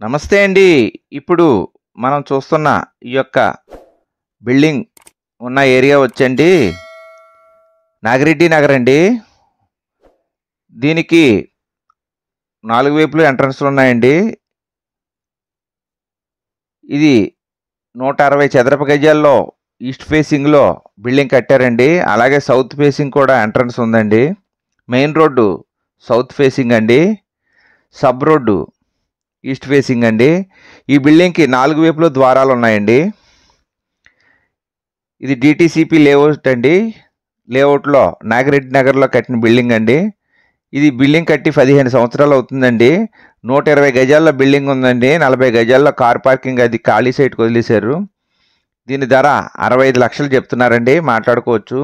నమస్తే అండి. ఇప్పుడు మనం చూస్తున్న ఈ యొక్క బిల్డింగ్ ఉన్న ఏరియా వచ్చండి నాగిరెడ్డి నగర్ అండి. దీనికి 4 వైపులు ఎంట్రన్స్‌లు ఉన్నాయండి. ఇది 160 చదరపు గజాల్లో ఈస్ట్ ఫేసింగ్‌లో బిల్డింగ్ కట్టారండి. అలాగే సౌత్ ఫేసింగ్ కూడా ఎంట్రన్స్ ఉందండి. మెయిన్ రోడ్డు సౌత్ ఫేసింగ్ అండి. సబ్ రోడ్డు ఈస్ట్ ఫేసింగ్ అండి. ఈ బిల్డింగ్‌కి 4 వైపులు ద్వారాలు ఉన్నాయండి. ఇది డిటిసిపి లేఅవుట్ అండి. లేఅవుట్లో నాగిరెడ్డి నగర్లో కట్టిన బిల్డింగ్ అండి. ఇది బిల్డింగ్ కట్టి 15 సంవత్సరాలు అవుతుందండి. 120 గజాల్లో బిల్డింగ్ ఉందండి. 40 గజాల్లో కార్ పార్కింగ్ అది ఖాళీ సైట్కి వదిలేశారు. దీని ధర 65 లక్షలు చెప్తున్నారండి. మాట్లాడుకోవచ్చు.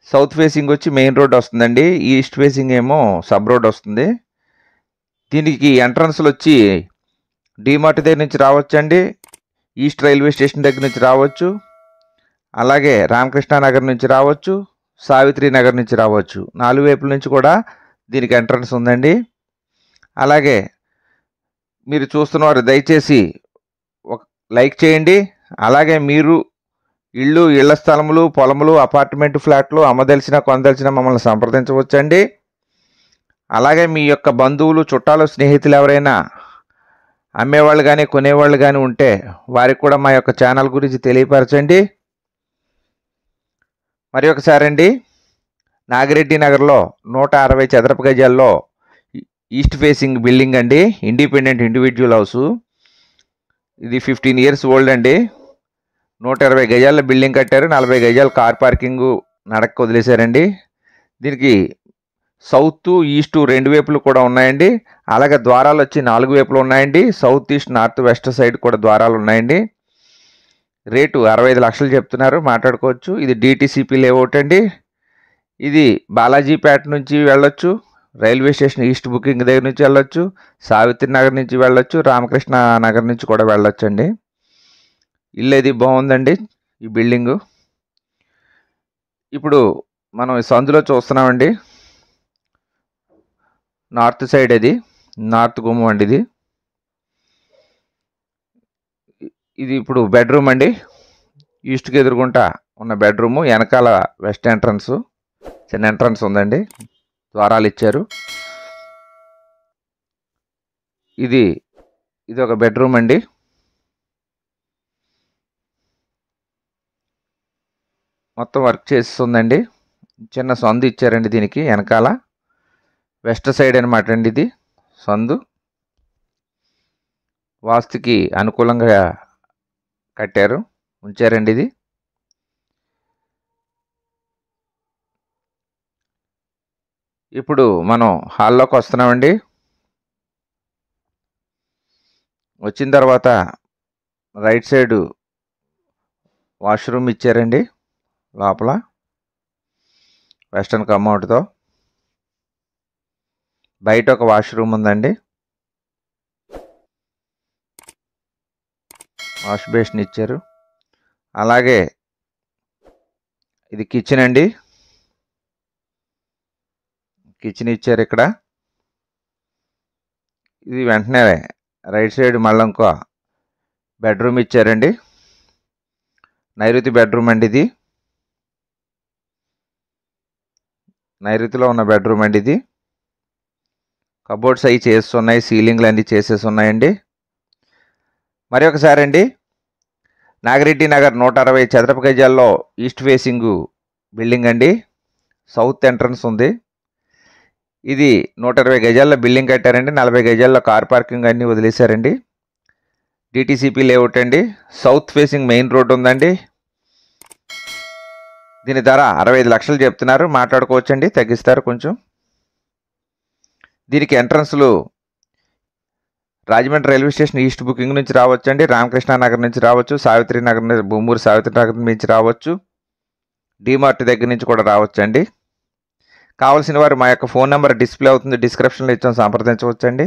సౌత్ ఫేసింగ్ వచ్చి మెయిన్ రోడ్ వస్తుందండి. ఈస్ట్ ఫేసింగ్ ఏమో సబ్ రోడ్ వస్తుంది. దీనికి ఎంట్రన్స్లు వచ్చి డిమార్ట్ దగ్గర నుంచి రావచ్చండి. ఈస్ట్ రైల్వే స్టేషన్ దగ్గర నుంచి రావచ్చు. అలాగే రామకృష్ణ నగర్ నుంచి రావచ్చు. సావిత్రి నగర్ నుంచి రావచ్చు. 4 వైపుల నుంచి కూడా దీనికి ఎంట్రన్స్ ఉందండి. అలాగే మీరు చూస్తున్నవారు దయచేసి ఒక లైక్ చేయండి. అలాగే మీరు ఇళ్ల స్థలములు, పొలములు, అపార్ట్మెంట్ ఫ్లాట్లు అమ్మదలిచిన కొనదలిచిన మమ్మల్ని సంప్రదించవచ్చండి. అలాగే మీ యొక్క బంధువులు, చుట్టాలు, స్నేహితులు ఎవరైనా అమ్మేవాళ్ళు కానీ కొనేవాళ్ళు కానీ ఉంటే వారికి కూడా మా యొక్క ఛానల్ గురించి తెలియపరచండి. మరి ఒకసారి అండి, నాగిరెడ్డి నగర్లో 160 చదరపు గజాల్లో ఈస్ట్ ఫేసింగ్ బిల్డింగ్ అండి. Independent individual house. ఇది 15 ఇయర్స్ ఓల్డ్ అండి. 120 గజాల్లో బిల్డింగ్ కట్టారు. 40 గజాలు కార్ పార్కింగ్ నడక వదిలేశారండి. దీనికి సౌత్, ఈస్ట్ 2 వైపులు కూడా ఉన్నాయండి. అలాగే ద్వారాలు వచ్చి 4 వైపులు ఉన్నాయండి. South, east, north, west side కూడా ద్వారాలు ఉన్నాయండి. రేటు 65 లక్షలు చెప్తున్నారు. మాట్లాడుకోవచ్చు. ఇది డిటిసిపి లేఅవుట్ అండి. ఇది బాలాజీపేట నుంచి వెళ్ళొచ్చు. రైల్వే స్టేషన్ ఈస్ట్ బుకింగ్ దగ్గర నుంచి వెళ్ళొచ్చు. సావిత్రి నగర్ నుంచి వెళ్ళొచ్చు. రామకృష్ణ నగర్ నుంచి కూడా వెళ్ళొచ్చు అండి. ఇల్లు ఇది బాగుందండి, ఈ బిల్డింగు. ఇప్పుడు మనం ఈ సందులో చూస్తున్నామండి. నార్త్ సైడ్ అది నార్త్ గుమ్మం అండి. ఇది ఇప్పుడు బెడ్రూమ్ అండి. ఈస్ట్కి ఎదురుగుంటా ఉన్న బెడ్రూము. వెనకాల వెస్ట్ ఎంట్రన్స్, చిన్న ఎంట్రన్స్ ఉందండి. ద్వారాలు ఇచ్చారు. ఇది ఒక బెడ్రూమ్ అండి. మొత్తం వర్క్ చేస్తుందండి. చిన్న సందు ఇచ్చారండి దీనికి వెనకాల. వెస్ట్ సైడ్ అనమాట అండి ఇది సందు. వాస్తుకి అనుకూలంగా కట్టారు, ఉంచారండి ఇది. ఇప్పుడు మనం హాల్లోకి వస్తున్నామండి. వచ్చిన తర్వాత రైట్ సైడు వాష్రూమ్ ఇచ్చారండి. లోపల వెస్టర్న్ కమౌట్తో. బయట ఒక వాష్రూమ్ ఉందండి. వాష్ బేసిన్ ఇచ్చారు. అలాగే ఇది కిచెన్ అండి. కిచెన్ ఇచ్చారు ఇక్కడ. ఇది వెంటనే రైట్ సైడ్ మళ్ళీ ఇంకో బెడ్రూమ్ ఇచ్చారండి. నైరుతి బెడ్రూమ్ అండి ఇది. నైరుతిలో ఉన్న బెడ్రూమ్ అండి ఇది. కబోర్డ్స్ అవి చేస్తున్నాయి. సీలింగ్లు అన్నీ చేసేసి ఉన్నాయండి. మరి ఒకసారి అండి, నాగిరెడ్డి నగర్ 160 చదరపు గజాల్లో ఈస్ట్ ఫేసింగ్ బిల్డింగ్ అండి. సౌత్ ఎంట్రన్స్ ఉంది. ఇది 120 గజాల్లో బిల్డింగ్ కట్టారండి. 40 గజాల్లో కార్ పార్కింగ్ అన్నీ వదిలేశారండి. డిటిసిపి లేఅవుట్ అండి. సౌత్ ఫేసింగ్ మెయిన్ రోడ్ ఉందండి. దీని ధర 65 లక్షలు చెప్తున్నారు. మాట్లాడుకోవచ్చండి, తగ్గిస్తారు కొంచెం. దీనికి ఎంట్రన్స్లు Rajahmundry railway station east booking నుంచి రావచ్చండి. రామకృష్ణ నగర్ నుంచి రావచ్చు. సావిత్రి నగర్, బొమ్మూరు సావిత్రి నగర్ నుంచి రావచ్చు. డిమార్ట్ దగ్గర నుంచి కూడా రావచ్చండి. కావాల్సిన వారు మా యొక్క ఫోన్ నెంబర్ డిస్ప్లే అవుతుంది, డిస్క్రిప్షన్లో ఇచ్చాం, సంప్రదించవచ్చండి.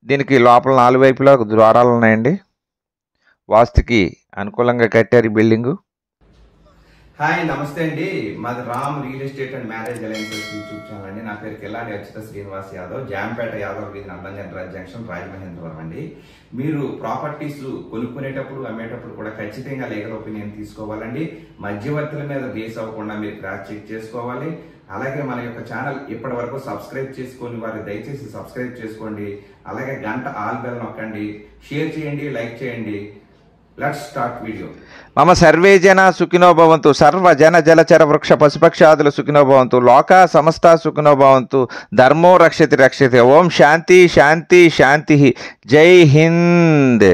దీనికి లోపల 4 వైపులా ద్వారాలు ఉన్నాయండి. వాస్తుకి అనుకూలంగా కట్టారు ఈ బిల్డింగు. హాయ్ నమస్తే అండి. మాది Ram real estate and marriage alliances YouTube channel అండి. నా పేరు కిల్లాడి అచ్యుత శ్రీనివాస్ యాదవ్, జాంపేట యాదవ్ వీధి నందంగన్ జంక్షన్, రాజమహేంద్రవరం అండి. మీరు ప్రాపర్టీస్ కొనుక్కునేటప్పుడు అమ్మేటప్పుడు కూడా ఖచ్చితంగా లీగల్ ఒపీనియన్ తీసుకోవాలండి. మధ్యవర్తుల మీద బేస్ అవ్వకుండా మీరు క్రాస్ చెక్ చేసుకోవాలి. అలాగే మన యొక్క ఛానల్ ఇప్పటి వరకు సబ్స్క్రైబ్ చేసుకొని వారు దయచేసి సబ్స్క్రైబ్ చేసుకోండి. అలాగే గంట ఆల్ బెల్ నొక్కండి, షేర్ చేయండి, లైక్ చేయండి. Let's start video. మమ సర్వే జన సుఖినో భవంతు, సర్వ జన జలచర వృక్ష పశుపక్షాదులు సుఖినో భవంతు, లోకా సమస్త సుఖినో భవంతు, ధర్మో రక్షతి రక్షతి. ఓం శాంతి శాంతి శాంతి. జై హింద్.